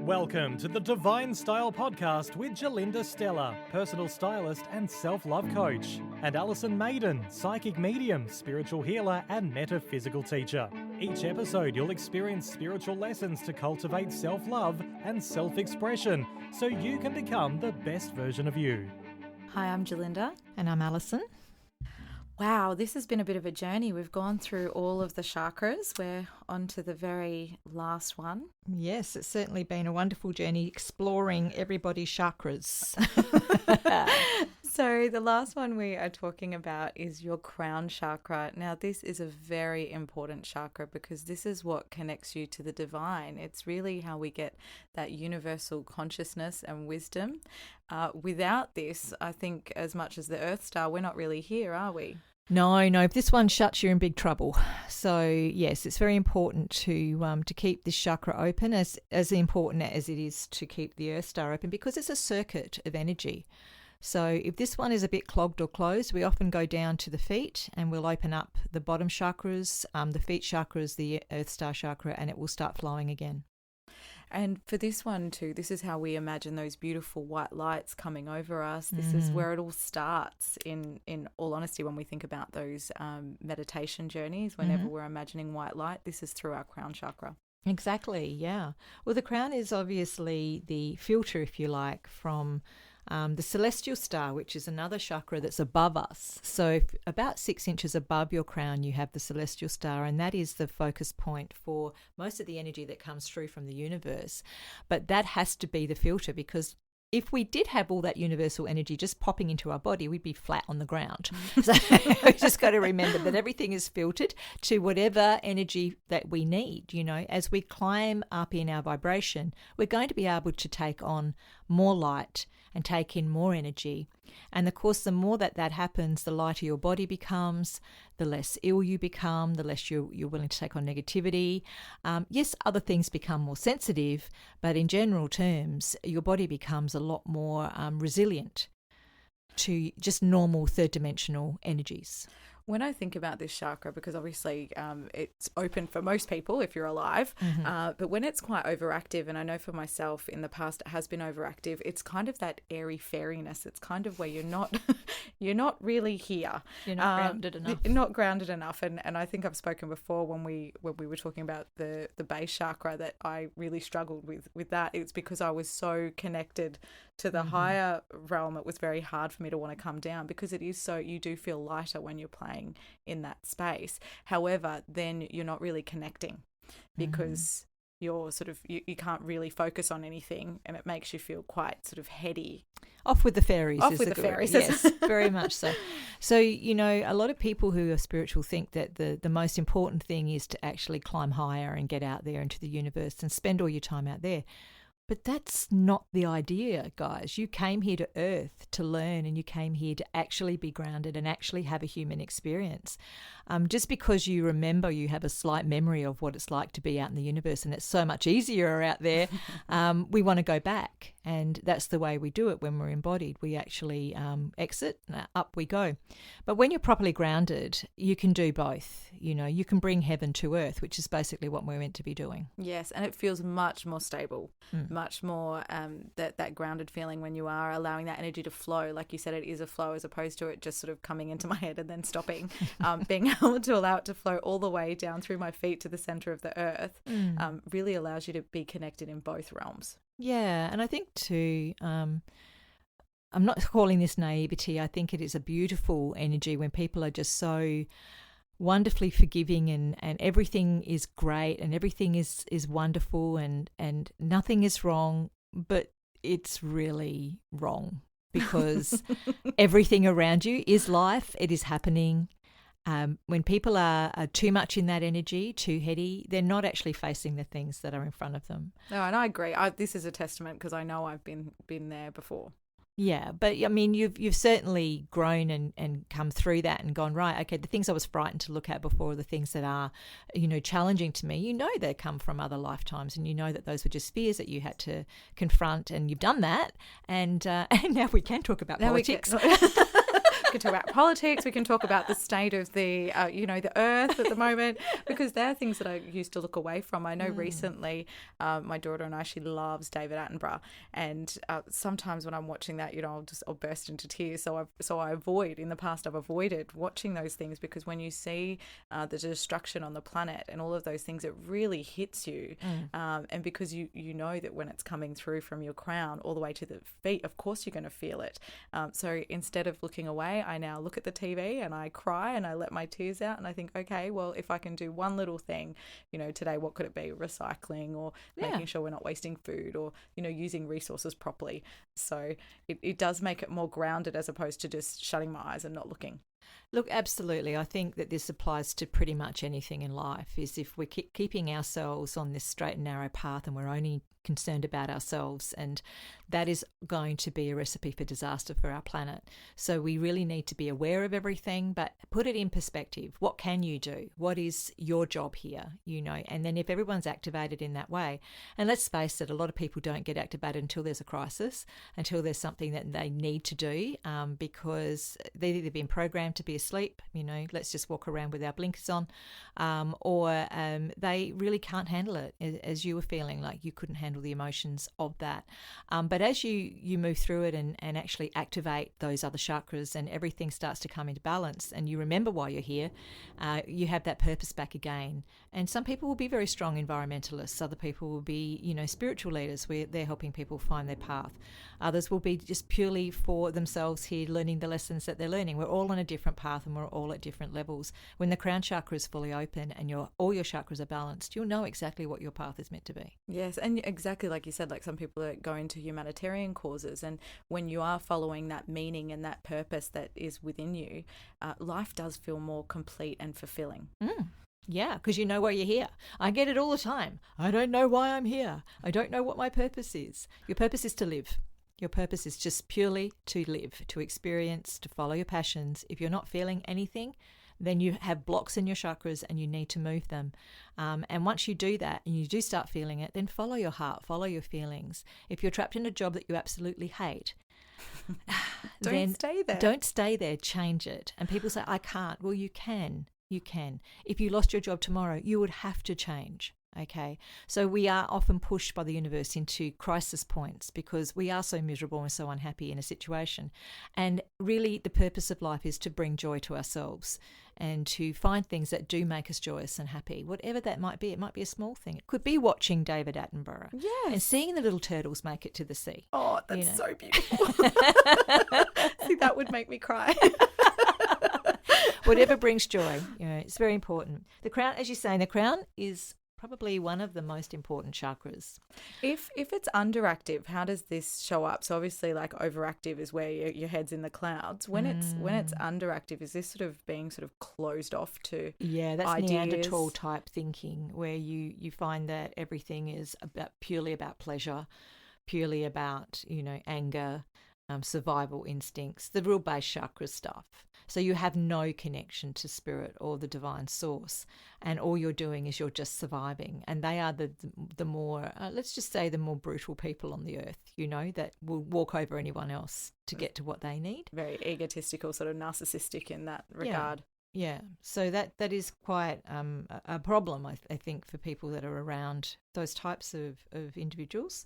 Welcome to the Divine Style Podcast with Gerlinda, Stella, personal stylist and self-love coach, and Alison, Maiden, psychic medium, spiritual healer and metaphysical teacher. Each episode you'll experience spiritual lessons to cultivate self-love and self-expression so you can become the best version of you. Hi, I'm Gerlinda. And I'm Alison. Wow, this has been a bit of a journey. We've gone through all of the chakras. We're on to the very last one. Yes, it's certainly been a wonderful journey exploring everybody's chakras. So the last one we are talking about is your crown chakra. Now, this is a very important chakra because this is what connects you to the divine. It's really how we get that universal consciousness and wisdom. Without this, I think as much as the Earth Star, we're not really here, are we? No, if this one shuts, you're in big trouble. So yes, it's very important to keep this chakra open, as important as it is to keep the Earth Star open, because it's a circuit of energy. So if this one is a bit clogged or closed, we often go down to the feet and we'll open up the bottom chakras, the feet chakras, the Earth Star chakra, and it will start flowing again. And for this one too, this is how we imagine those beautiful white lights coming over us. This is where it all starts, in all honesty, when we think about those meditation journeys. Whenever we're imagining white light, this is through our crown chakra. Exactly, yeah. Well, the crown is obviously the filter, if you like, from the celestial star, which is another chakra that's above us. So about 6 inches above your crown, you have the celestial star, and that is the focus point for most of the energy that comes through from the universe. But that has to be the filter, because if we did have all that universal energy just popping into our body, we'd be flat on the ground. So we just got to remember that everything is filtered to whatever energy that we need. You know, as we climb up in our vibration, we're going to be able to take on more light and take in more energy. And of course, the more that happens, the lighter your body becomes, the less ill you become, the less you're willing to take on negativity. Yes, other things become more sensitive, but in general terms, your body becomes a lot more resilient to just normal third dimensional energies. When I think about this chakra, because obviously it's open for most people if you're alive, but when it's quite overactive, and I know for myself in the past it has been overactive, it's kind of that airy fairiness. It's kind of where you're not really here. You're not grounded enough. Not grounded enough. And I think I've spoken before when we were talking about the base chakra that I really struggled with that. It's because I was so connected to the higher realm. It was very hard for me to want to come down, because it is so, you do feel lighter when you're playing in that space. However, then you're not really connecting, because you're sort of, you can't really focus on anything, and it makes you feel quite sort of heady. Off with the fairies. Fairies. Yes, very much so. So, you know, a lot of people who are spiritual think that the most important thing is to actually climb higher and get out there into the universe and spend all your time out there. But that's not the idea, guys. You came here to Earth to learn, and you came here to actually be grounded and actually have a human experience. Just because you remember, you have a slight memory of what it's like to be out in the universe, and it's so much easier out there, we want to go back. And that's the way we do it when we're embodied. We actually exit, up we go. But when you're properly grounded, you can do both. You know, you can bring heaven to earth, which is basically what we're meant to be doing. Yes, and it feels much more stable, much more that grounded feeling when you are allowing that energy to flow. Like you said, it is a flow, as opposed to it just sort of coming into my head and then stopping. Being able to allow it to flow all the way down through my feet to the center of the earth really allows you to be connected in both realms. Yeah, and I think too, I'm not calling this naivety. I think it is a beautiful energy when people are just so wonderfully forgiving, and everything is great, and everything is wonderful, and nothing is wrong, but it's really wrong, because everything around you is life. It is happening. When people are too much in that energy, too heady, they're not actually facing the things that are in front of them. No, and I agree. This is a testament, because I know I've been there before. Yeah, but I mean, you've certainly grown and come through that and gone, right, okay, the things I was frightened to look at before are the things that are, you know, challenging to me. You know, they come from other lifetimes, and you know that those were just fears that you had to confront, and you've done that. And now we can talk about politics. can talk about politics. We can talk about the state of the, the earth at the moment, because they're things that I used to look away from. I know recently my daughter and I, she loves David Attenborough. And sometimes when I'm watching that, I'll burst into tears. So I avoid, in the past, I've avoided watching those things, because when you see the destruction on the planet and all of those things, it really hits you. And because you know that when it's coming through from your crown all the way to the feet, of course you're going to feel it. So instead of looking away, I now look at the TV and I cry and I let my tears out, and I think, okay, well, if I can do one little thing, today, what could it be? Recycling, or making sure we're not wasting food, or, using resources properly. So it does make it more grounded, as opposed to just shutting my eyes and not looking. Look, absolutely. I think that this applies to pretty much anything in life, is if we're keeping ourselves on this straight and narrow path and we're only concerned about ourselves, and that is going to be a recipe for disaster for our planet. So we really need to be aware of everything, but put it in perspective. What can you do? What is your job here? And then if everyone's activated in that way, and let's face it, a lot of people don't get activated until there's a crisis, until there's something that they need to do, because they've either been programmed to be asleep, let's just walk around with our blinkers on, or they really can't handle it, as you were feeling like you couldn't handle the emotions of that. But as you move through it and actually activate those other chakras, and everything starts to come into balance, and you remember why you're here, you have that purpose back again. And some people will be very strong environmentalists. Other people will be, spiritual leaders where they're helping people find their path. Others will be just purely for themselves here, learning the lessons that they're learning. We're all on a different path and we're all at different levels. When the crown chakra is fully open and all your chakras are balanced, you'll know exactly what your path is meant to be. Yes, and exactly like you said, like some people are going to humanitarian causes, and when you are following that meaning and that purpose that is within you, life does feel more complete and fulfilling. Yeah, because you know why you're here. I get it all the time. I don't know why I'm here. I don't know what my purpose is. Your purpose is to live. Your purpose is just purely to live, to experience, to follow your passions. If you're not feeling anything, then you have blocks in your chakras and you need to move them. And once you do that and you do start feeling it, then follow your heart, follow your feelings. If you're trapped in a job that you absolutely hate, don't stay there. Don't stay there, change it. And people say, I can't. Well, you can. You can. If you lost your job tomorrow, you would have to change. Okay, so we are often pushed by the universe into crisis points because we are so miserable and so unhappy in a situation. And really the purpose of life is to bring joy to ourselves and to find things that do make us joyous and happy, whatever that might be. It might be a small thing. It could be watching David Attenborough. Yes. And seeing the little turtles make it to the sea. Oh, that's so beautiful. See, that would make me cry. Whatever brings joy, it's very important. The crown, as you're saying, the crown is probably one of the most important chakras. If it's underactive, how does this show up? So obviously, like, overactive is where your head's in the clouds. When it's underactive, is this sort of being sort of closed off to that's ideas? Neanderthal type thinking, where you find that everything is purely about pleasure, purely about anger, survival instincts, the real base chakra stuff. So you have no connection to spirit or the divine source, and all you're doing is you're just surviving. And they are the more, let's just say, the more brutal people on the earth, that will walk over anyone else to get to what they need. Very egotistical, sort of narcissistic in that regard. Yeah. So that is quite a problem, I think, for people that are around those types of individuals.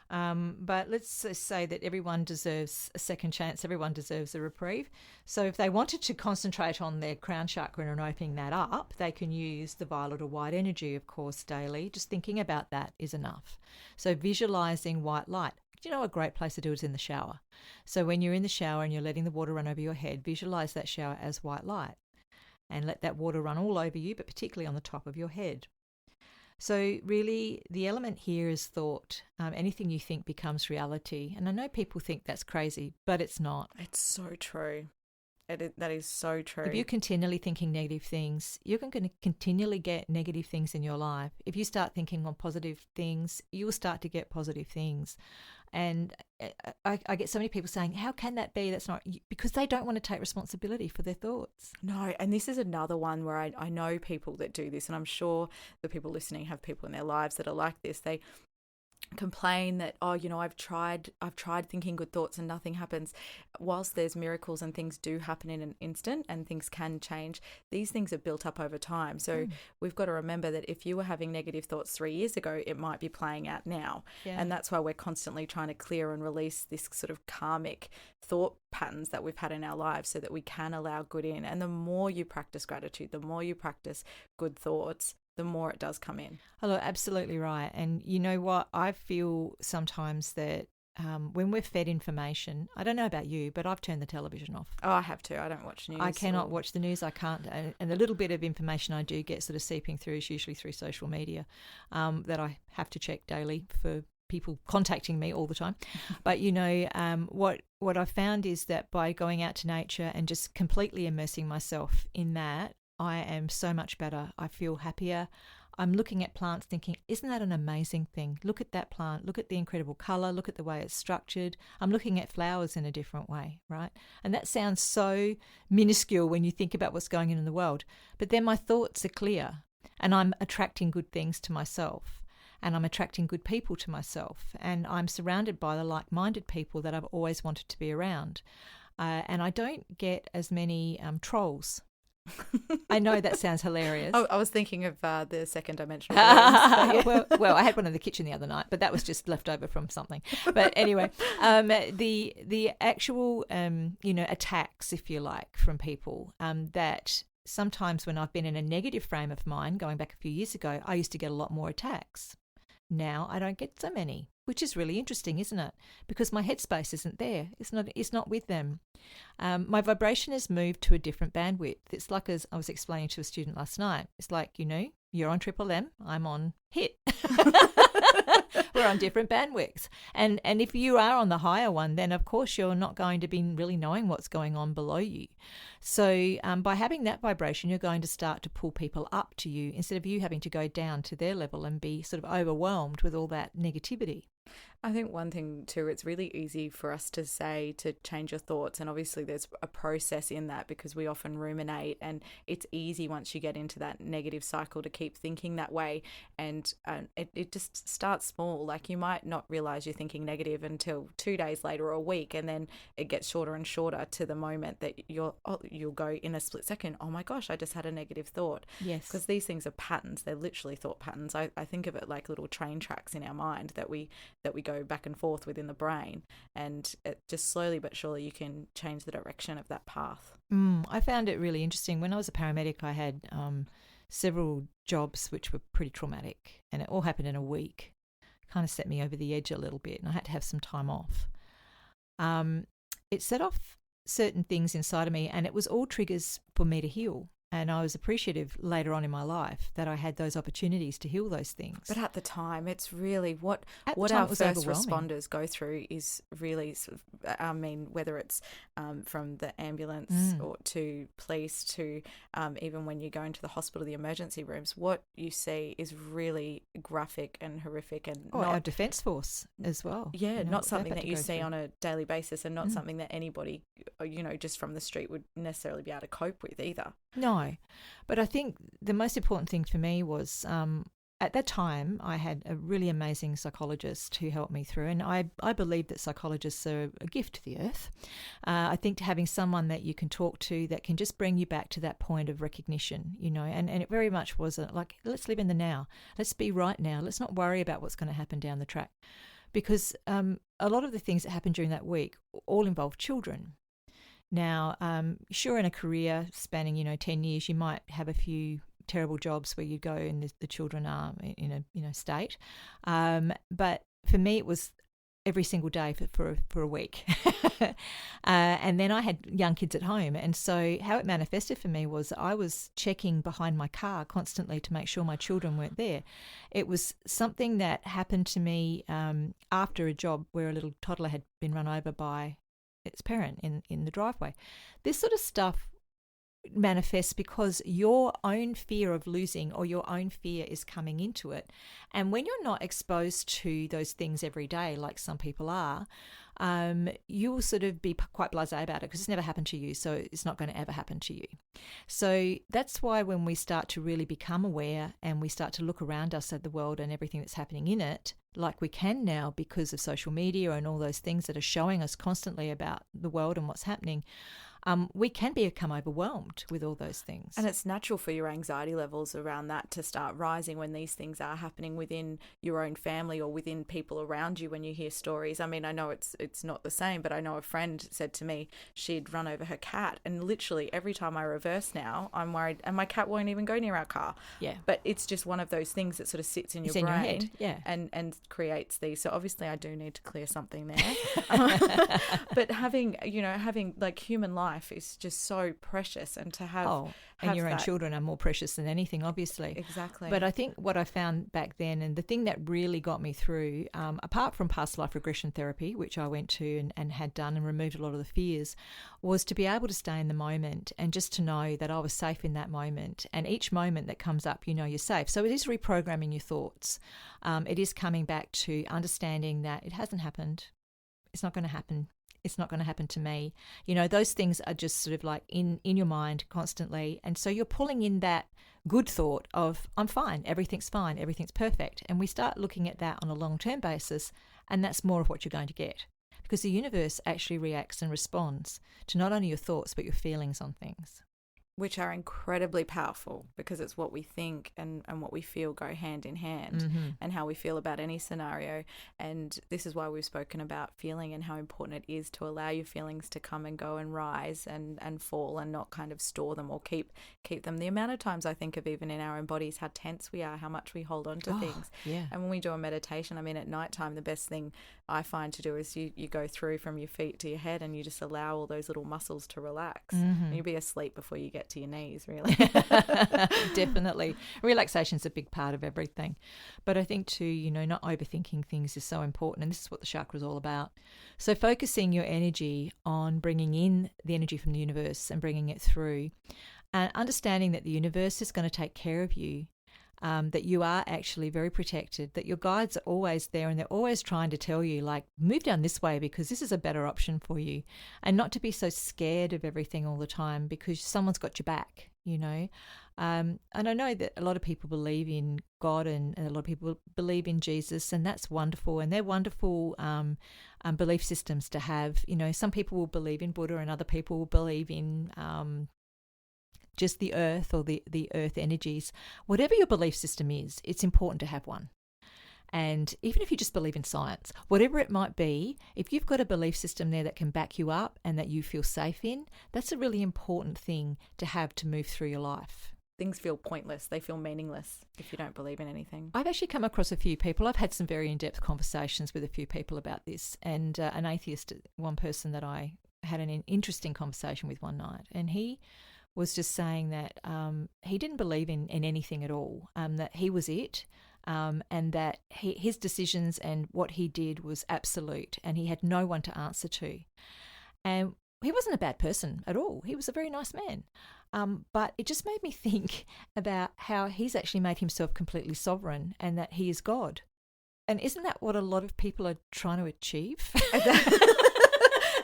But let's just say that everyone deserves a second chance. Everyone deserves a reprieve. So if they wanted to concentrate on their crown chakra and opening that up, they can use the violet or white energy, of course, daily. Just thinking about that is enough. So visualizing white light. A great place to do it is in the shower. So when you're in the shower and you're letting the water run over your head, visualize that shower as white light and let that water run all over you, but particularly on the top of your head. So really, the element here is thought. Anything you think becomes reality. And I know people think that's crazy, but it's not. It's so true. That is so true. If you're continually thinking negative things, you're going to continually get negative things in your life. If you start thinking on positive things, you will start to get positive things. And I get so many people saying, how can that be? That's not, because they don't want to take responsibility for their thoughts. No, and this is another one where I know people that do this, and I'm sure the people listening have people in their lives that are like this. complain that, oh, I've tried thinking good thoughts and nothing happens. Whilst there's miracles and things do happen in an instant and things can change, these things are built up over time. So we've got to remember that if you were having negative thoughts 3 years ago, it might be playing out now. And that's why we're constantly trying to clear and release this sort of karmic thought patterns that we've had in our lives so that we can allow good in. And the more you practice gratitude, the more you practice good thoughts, the more it does come in. Oh, absolutely right. And you know what? I feel sometimes that when we're fed information, I don't know about you, but I've turned the television off. Oh, I have to. I don't watch news. I cannot watch the news. I can't. And the little bit of information I do get sort of seeping through is usually through social media that I have to check daily for people contacting me all the time. But, what I've found is that by going out to nature and just completely immersing myself in that, I am so much better. I feel happier. I'm looking at plants thinking, isn't that an amazing thing? Look at that plant. Look at the incredible colour. Look at the way it's structured. I'm looking at flowers in a different way, right? And that sounds so minuscule when you think about what's going on in the world. But then my thoughts are clear and I'm attracting good things to myself and I'm attracting good people to myself and I'm surrounded by the like-minded people that I've always wanted to be around. And I don't get as many trolls. I know that sounds hilarious. Oh, I was thinking of the second dimensional beings, well, I had one in the kitchen the other night, but that was just left over from something. But anyway, the actual attacks, if you like, from people that sometimes when I've been in a negative frame of mind, going back a few years ago, I used to get a lot more attacks. Now I don't get so many, which is really interesting, isn't it? Because my headspace isn't there. It's not with them. My vibration has moved to a different bandwidth. It's like, as I was explaining to a student last night, it's like, you're on Triple M, I'm on HIT. We're on different bandwidths. And if you are on the higher one, then of course you're not going to be really knowing what's going on below you. So by having that vibration, you're going to start to pull people up to you instead of you having to go down to their level and be sort of overwhelmed with all that negativity. I think one thing too, it's really easy for us to say to change your thoughts, and obviously there's a process in that because we often ruminate, and it's easy once you get into that negative cycle to keep thinking that way, and it just starts small. Like you might not realize you're thinking negative until 2 days later or a week, and then it gets shorter and shorter to the moment that you'll go in a split second, oh my gosh, I just had a negative thought. Yes. Because these things are patterns. They're literally thought patterns. I think of it like little train tracks in our mind that we go back and forth within the brain, and it just slowly but surely you can change the direction of that path. I found it really interesting. When I was a paramedic, I had several jobs which were pretty traumatic, and it all happened in a week. Kind of set me over the edge a little bit, and I had to have some time off. It set off certain things inside of me, and it was all triggers for me to heal. And I was appreciative later on in my life that I had those opportunities to heal those things. But at the time, it's really what our first responders go through is really, whether it's from the ambulance or to police to even when you go into the hospital, the emergency rooms, what you see is really graphic and horrific, and our defence force as well. Yeah, not something that you see on a daily basis, and not something that anybody, just from the street would necessarily be able to cope with either. No, but I think the most important thing for me was at that time I had a really amazing psychologist who helped me through, and I believe that psychologists are a gift to the earth. I think having someone that you can talk to that can just bring you back to that point of recognition, and it very much was like, let's live in the now. Let's be right now. Let's not worry about what's going to happen down the track. Because a lot of the things that happened during that week all involved children. Now, sure, in a career spanning, 10 years, you might have a few terrible jobs where you go and the children are in a state. But for me, it was every single day for a week. And then I had young kids at home. And so how it manifested for me was I was checking behind my car constantly to make sure my children weren't there. It was something that happened to me after a job where a little toddler had been run over by its parent in the driveway. This sort of stuff manifests because your own fear of losing or your own fear is coming into it. And when you're not exposed to those things every day, like some people are, you will sort of be quite blasé about it because it's never happened to you, so it's not going to ever happen to you. So that's why when we start to really become aware and we start to look around us at the world and everything that's happening in it, like we can now because of social media and all those things that are showing us constantly about the world and what's happening, we can become overwhelmed with all those things. And it's natural for your anxiety levels around that to start rising when these things are happening within your own family or within people around you when you hear stories. I mean, I know it's not the same, but I know a friend said to me she'd run over her cat, and literally every time I reverse now, I'm worried, and my cat won't even go near our car. Yeah. But it's just one of those things that sort of sits in your in brain, your head. Yeah. and creates these. So obviously I do need to clear something there. But having like human life is just so precious, and to have and your own children are more precious than anything, obviously. Exactly. But I think what I found back then, and the thing that really got me through, apart from past life regression therapy, which I went to and had done and removed a lot of the fears, was to be able to stay in the moment and just to know that I was safe in that moment. And each moment that comes up, you know you're safe. So it is reprogramming your thoughts. It is coming back to understanding that it hasn't happened. It's not going to happen. It's not going to happen to me. You know, those things are just sort of like in your mind constantly. And so you're pulling in that good thought of, I'm fine, everything's perfect. And we start looking at that on a long-term basis, and that's more of what you're going to get. Because the universe actually reacts and responds to not only your thoughts, but your feelings on things. Which are incredibly powerful, because it's what we think and what we feel go hand in hand, and how we feel about any scenario. And this is why we've spoken about feeling and how important it is to allow your feelings to come and go and rise and fall, and not kind of store them or keep them. The amount of times I think of, even in our own bodies, how tense we are, how much we hold on to things. Yeah. And when we do a meditation, I mean, at nighttime, the best thing I find to do is you go through from your feet to your head, and you just allow all those little muscles to relax. And you'll be asleep before you get to your knees, really. Definitely. Relaxation's a big part of everything. But I think too, you know, not overthinking things is so important, and this is what the chakra is all about. So focusing your energy on bringing in the energy from the universe and bringing it through, and understanding that the universe is going to take care of you. That you are actually very protected, that your guides are always there, and they're always trying to tell you, like, move down this way because this is a better option for you, and not to be so scared of everything all the time because someone's got your back, you know. And I know that a lot of people believe in God, and a lot of people believe in Jesus, and that's wonderful, and they're wonderful belief systems to have. You know, some people will believe in Buddha, and other people will believe in just the earth or the earth energies. Whatever your belief system is, it's important to have one. And even if you just believe in science, whatever it might be, if you've got a belief system there that can back you up and that you feel safe in, that's a really important thing to have to move through your life. Things feel pointless. They feel meaningless if you don't believe in anything. I've actually come across a few people. I've had some very in-depth conversations with a few people about this, and an atheist, one person that I had an interesting conversation with one night, and he was just saying that he didn't believe in anything at all, that he was it, and that his decisions and what he did was absolute, and he had no one to answer to. And he wasn't a bad person at all. He was a very nice man. But it just made me think about how he's actually made himself completely sovereign, and that he is God. And isn't that what a lot of people are trying to achieve?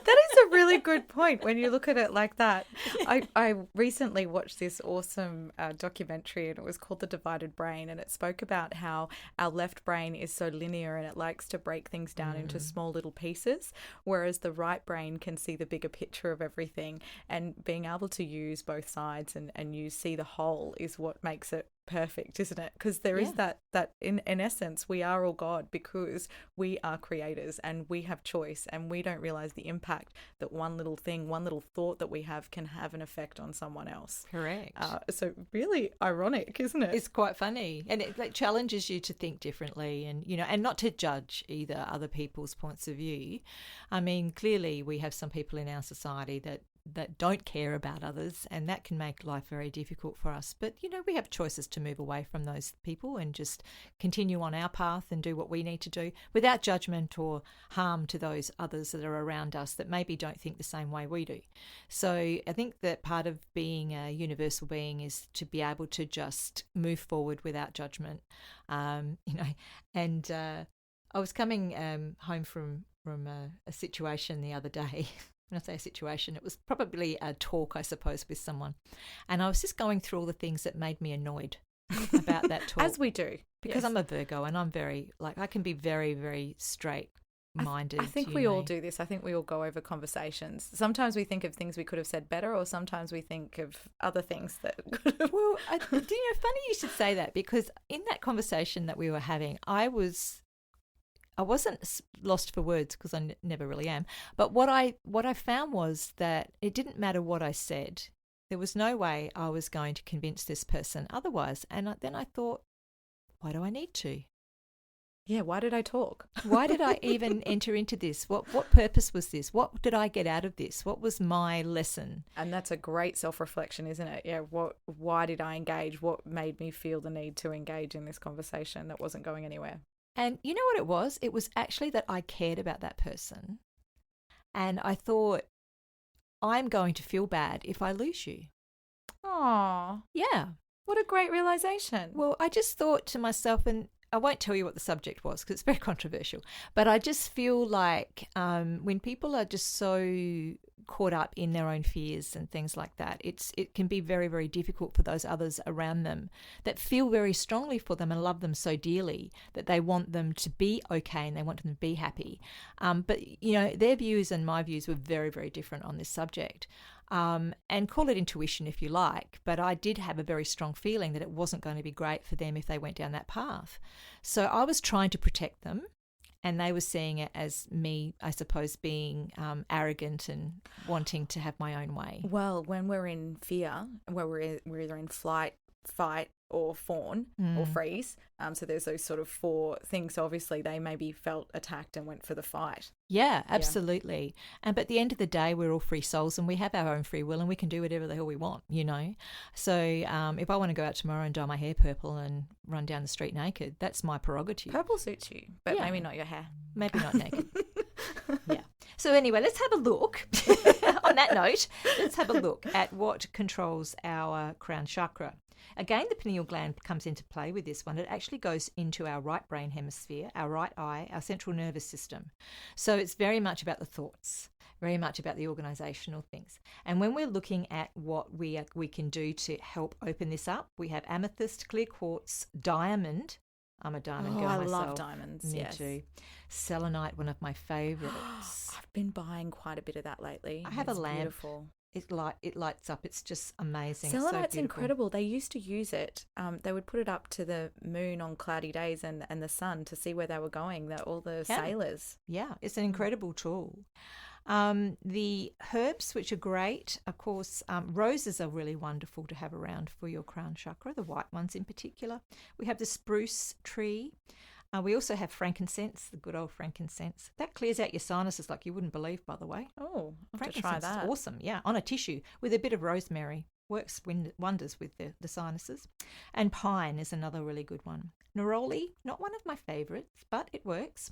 That is a really good point when you look at it like that. I recently watched this awesome documentary, and it was called The Divided Brain, and it spoke about how our left brain is so linear and it likes to break things down into small little pieces, whereas the right brain can see the bigger picture of everything, and being able to use both sides and you see the whole is what makes it perfect, isn't it? Because there is that in essence we are all God, because we are creators and we have choice, and we don't realize the impact that one little thing, one little thought that we have can have an effect on someone else. Correct. So really ironic, isn't it? It's quite funny, and it like challenges you to think differently, and you know, and not to judge either other people's points of view. I mean, clearly we have some people in our society that don't care about others, and that can make life very difficult for us. But, you know, we have choices to move away from those people and just continue on our path and do what we need to do without judgment or harm to those others that are around us that maybe don't think the same way we do. So I think that part of being a universal being is to be able to just move forward without judgment, you know. And I was coming home from a situation the other day. When I say a situation, it was probably a talk, I suppose, with someone. And I was just going through all the things that made me annoyed about that talk. As we do. Because yes. I'm a Virgo and I'm very, I can be very, very straight-minded. I think we all do this. I think we all go over conversations. Sometimes we think of things we could have said better, or sometimes we think of other things that could have... Well, funny you should say that, because in that conversation that we were having, I wasn't lost for words, because I never really am. But what I found was that it didn't matter what I said. There was no way I was going to convince this person otherwise. And then I thought, why do I need to? Yeah, why did I talk? Why did I even enter into this? What purpose was this? What did I get out of this? What was my lesson? And that's a great self-reflection, isn't it? Yeah, why did I engage? What made me feel the need to engage in this conversation that wasn't going anywhere? And you know what it was? It was actually that I cared about that person. And I thought, I'm going to feel bad if I lose you. Aww. Yeah. What a great realization. Well, I just thought to myself, and I won't tell you what the subject was because it's very controversial, but I just feel like when people are just so caught up in their own fears and things like that, it can be very, very difficult for those others around them that feel very strongly for them and love them so dearly that they want them to be okay and they want them to be happy. But, their views and my views were very, very different on this subject. And call it intuition if you like, but I did have a very strong feeling that it wasn't going to be great for them if they went down that path. So I was trying to protect them, and they were seeing it as me, I suppose, being arrogant and wanting to have my own way. Well, when we're in fear, where we're either in flight, fight, or fawn or freeze, so there's those sort of four things. So obviously they maybe felt attacked and went for the fight. Yeah, absolutely. But at the end of the day, we're all free souls and we have our own free will and we can do whatever the hell we want, So if I want to go out tomorrow and dye my hair purple and run down the street naked, that's my prerogative. Purple suits you, but maybe not your hair. Maybe not naked. Yeah. So anyway, let's have a look. On that note, let's have a look at what controls our crown chakra. Again, the pineal gland comes into play with this one. It actually goes into our right brain hemisphere, our right eye, our central nervous system. So it's very much about the thoughts, very much about the organisational things. And when we're looking at what we can do to help open this up, we have amethyst, clear quartz, diamond. I'm a diamond girl myself. I love diamonds. Me yes. too. Selenite, one of my favourites. I've been buying quite a bit of that lately. I have a lamp. Beautiful. It lights up. It's just amazing. Selenite's so incredible. They used to use it. They would put it up to the moon on cloudy days and the sun to see where they were going. All the sailors. Yeah, it's an incredible tool. The herbs, which are great, of course, roses are really wonderful to have around for your crown chakra, the white ones in particular. We have the spruce tree. We also have frankincense, the good old frankincense. That clears out your sinuses like you wouldn't believe, by the way. Oh, I'll have to try that. Is awesome, yeah, on a tissue with a bit of rosemary. Works wonders with the sinuses. And pine is another really good one. Neroli, not one of my favourites, but it works.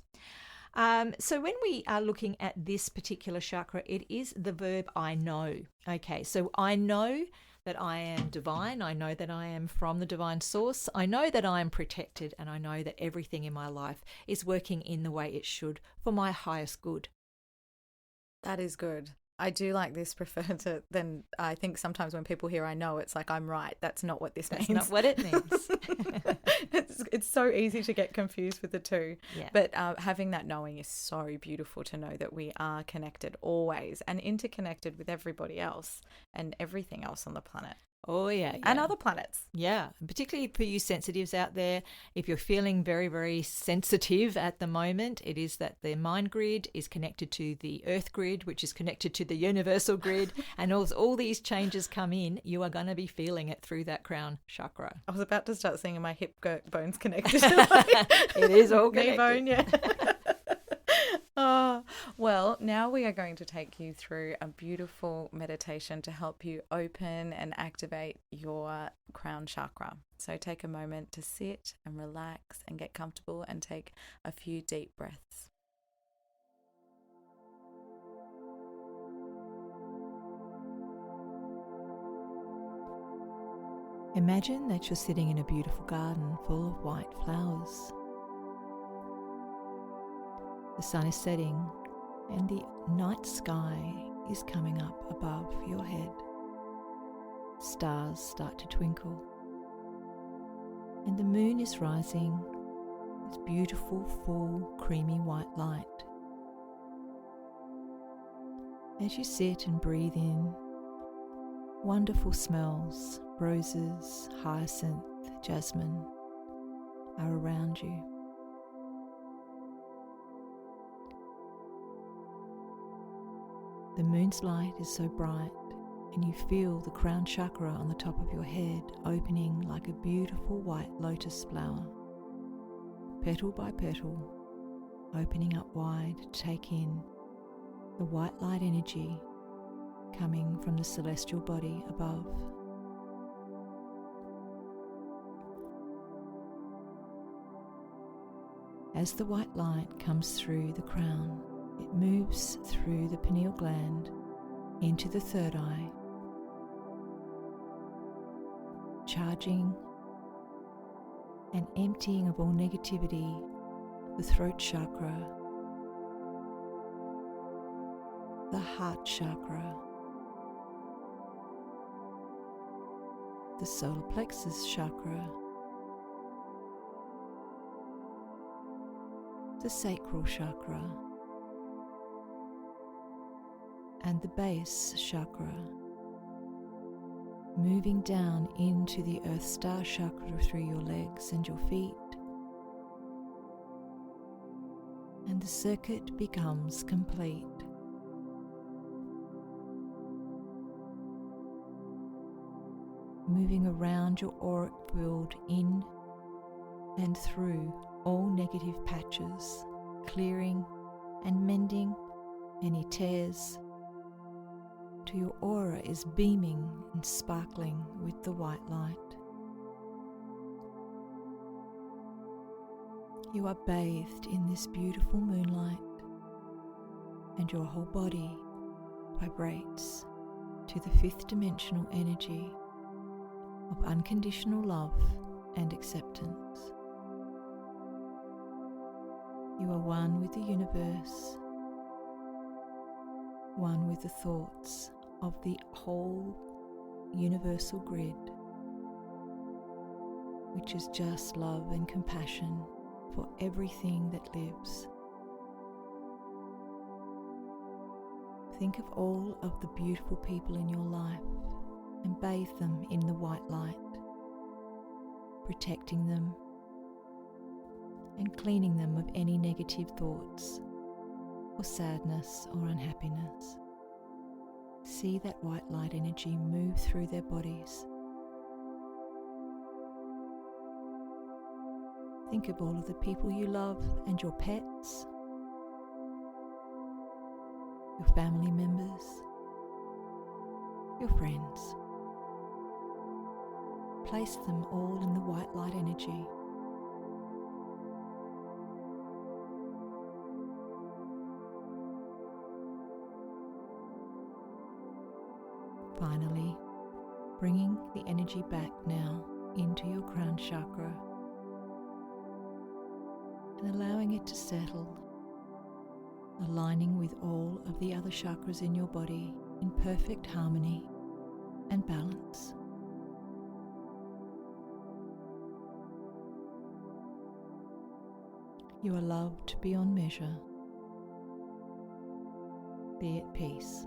So when we are looking at this particular chakra, it is the verb I know. Okay, so I know that I am divine. I know that I am from the divine source. I know that I am protected, and I know that everything in my life is working in the way it should for my highest good. That is good. I do like this preferred to then I think sometimes when people hear I know, it's like I'm right. That's not what this means. That's not what it means. It's so easy to get confused with the two. Yeah. But having that knowing is so beautiful to know that we are connected always and interconnected with everybody else and everything else on the planet. Oh, yeah. And other planets. Yeah, particularly for you sensitives out there, if you're feeling very, very sensitive at the moment, it is that the mind grid is connected to the earth grid, which is connected to the universal grid, and as all these changes come in, you are going to be feeling it through that crown chakra. I was about to start seeing my hip bones connected. It is all connected. Knee bone, yeah. Well, now we are going to take you through a beautiful meditation to help you open and activate your crown chakra. So take a moment to sit and relax and get comfortable and take a few deep breaths. Imagine that you're sitting in a beautiful garden full of white flowers. The sun is setting and the night sky is coming up above your head. Stars start to twinkle. And the moon is rising, this beautiful, full, creamy white light. As you sit and breathe in, wonderful smells, roses, hyacinth, jasmine, are around you. The moon's light is so bright, and you feel the crown chakra on the top of your head opening like a beautiful white lotus flower, petal by petal, opening up wide to take in the white light energy coming from the celestial body above. As the white light comes through the crown, it moves through the pineal gland into the third eye, charging and emptying of all negativity, the throat chakra, the heart chakra, the solar plexus chakra, the sacral chakra, and the base chakra, moving down into the earth star chakra through your legs and your feet. And the circuit becomes complete. Moving around your auric field in and through all negative patches, clearing and mending any tears, till your aura is beaming and sparkling with the white light. You are bathed in this beautiful moonlight, and your whole body vibrates to the fifth dimensional energy of unconditional love and acceptance. You are one with the universe, one with the thoughts of the whole universal grid, which is just love and compassion for everything that lives. Think of all of the beautiful people in your life and bathe them in the white light, protecting them and cleaning them of any negative thoughts or sadness or unhappiness. See that white light energy move through their bodies. Think of all of the people you love and your pets, your family members, your friends. Place them all in the white light energy. Finally, bringing the energy back now into your crown chakra and allowing it to settle, aligning with all of the other chakras in your body in perfect harmony and balance. You are loved beyond measure. Be at peace.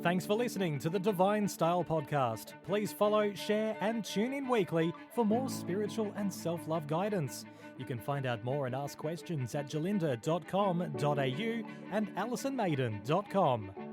Thanks for listening to the Divine Style Podcast. Please follow, share, and tune in weekly for more spiritual and self-love guidance. You can find out more and ask questions at gerlinda.com.au and alisonmaiden.com.